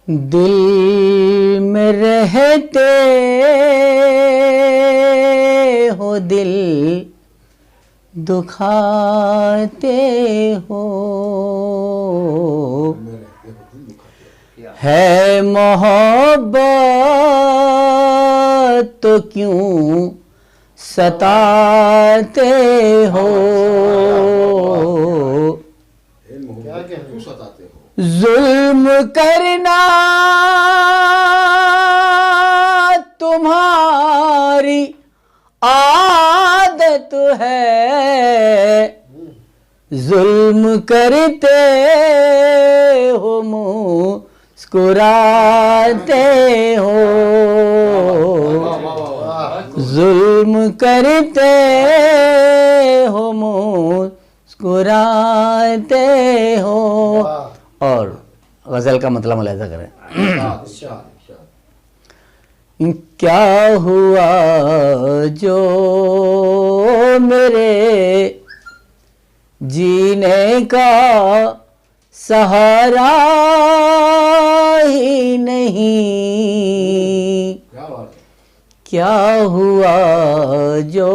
دل میں رہتے ہو دل دکھاتے ہو، ہے محبت تو کیوں ستاتے ہو، ظلم کرنا تمہاری عادت ہے، ظلم کرتے ہو مسکراتے ہو، ظلم کرتے ہو مسکراتے ہو۔ اور غزل کا مطلب ملاحظہ کریں۔ کیا ہوا جو میرے جینے کا سہارا ہی نہیں، کیا ہوا جو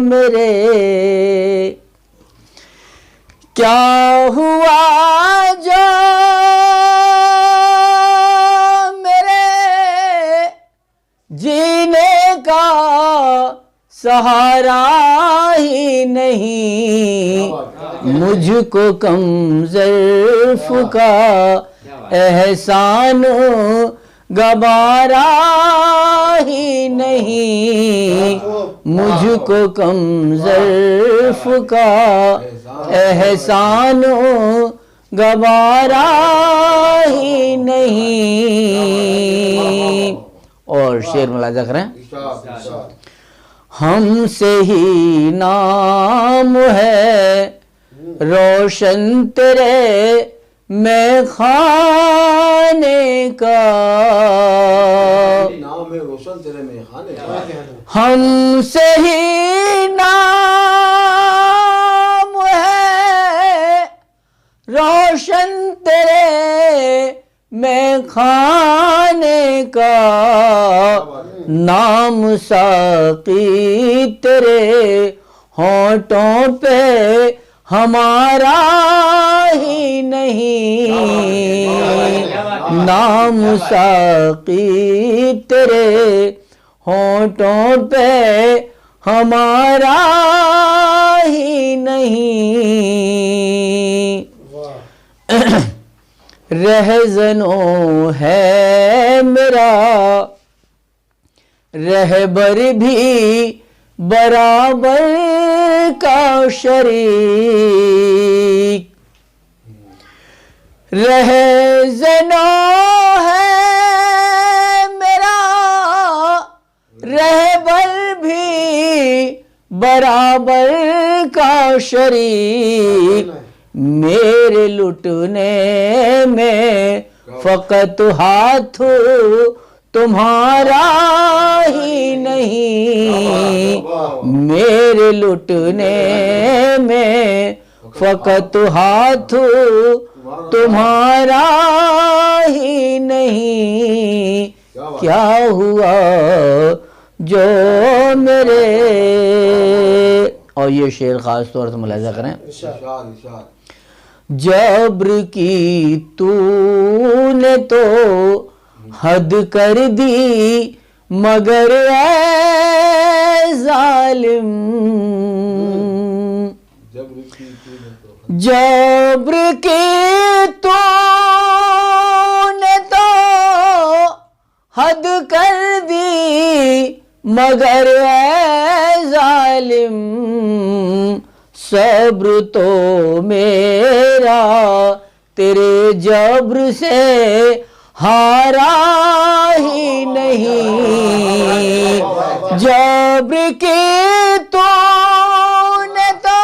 میرے، کیا ہوا جو میرے جینے کا سہارا ہی نہیں، مجھ کو کم ظرف کا احسان گوارا ہی نہیں، مجھ کو کم ظرف کا احسان گوارا ہی نہیں۔ اور شعر ملاحظہ کریں۔ ہم سے ہی نام ہے روشن تیرے میں خانے کا، ہم سے ہی نام ہے روشن تیرے میں خانے کا، نام ساقی تیرے ہونٹوں پہ ہمارا ہی نہیں، نام ساقی تیرے ہونٹوں پہ ہمارا ہی نہیں، رہزنوں ہے میرا رہبر بھی برابر کا شریک، رہزنوں ہے میرا رہبر بھی برابر کا شریک، میرے لٹنے میں فقط ہاتھ تمہارا ہی نہیں، میرے لٹنے میں فقط ہاتھ تمہارا ہی نہیں، کیا ہوا جو میرے۔ اور یہ شعر خاص طور سے ملاحظہ کریں۔ جبر کی تو نے تو حد کر دی مگر اے ظالم، جبر کی تو نے تو حد کر دی مگر اے ظالم، صبر تو میرا تیرے جبر سے ہارا ہی نہیں، جبر کی تو نے تو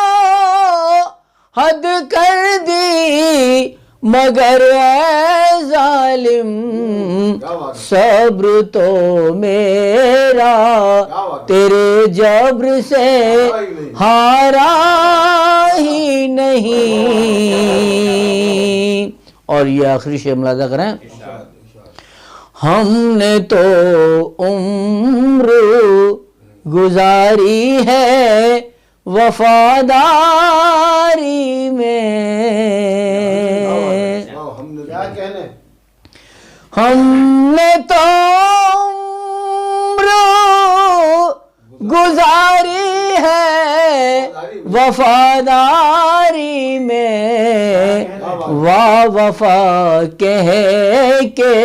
حد کر دی مگر اے ظالم، صبر تو میرا تیرے جبر سے ہارا ہی نہیں. اور یہ آخری شعر ملاحظہ کریں. ہم نے تو عمر گزاری ہے وفاداری میں. ہم نے تو عمر گزاری ہے وفاداری میں. واہ وفا کہہ کے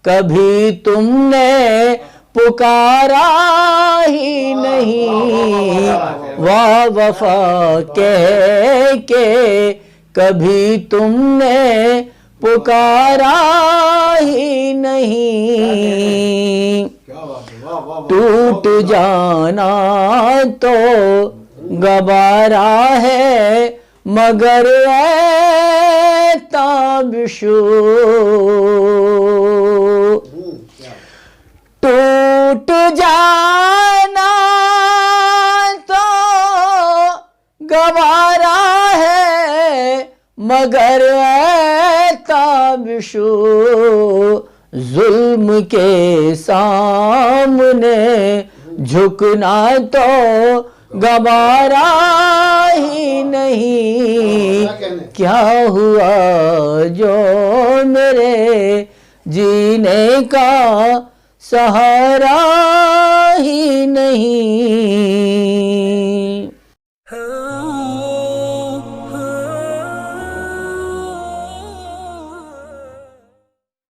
کبھی تم نے پکارا ہی نہیں. واہ وفا کہہ کے کبھی تم نے پکارا ہی نہیں. ٹوٹ جانا تو گوارا ہے مگر اے تابشو. ٹوٹ جانا تو گوارا ہے مگر اے تابشو. ظلم کے سامنے جھکنا تو گوارا ہی نہیں. کیا ہوا جو میرے جینے کا سہارا ہی نہیں.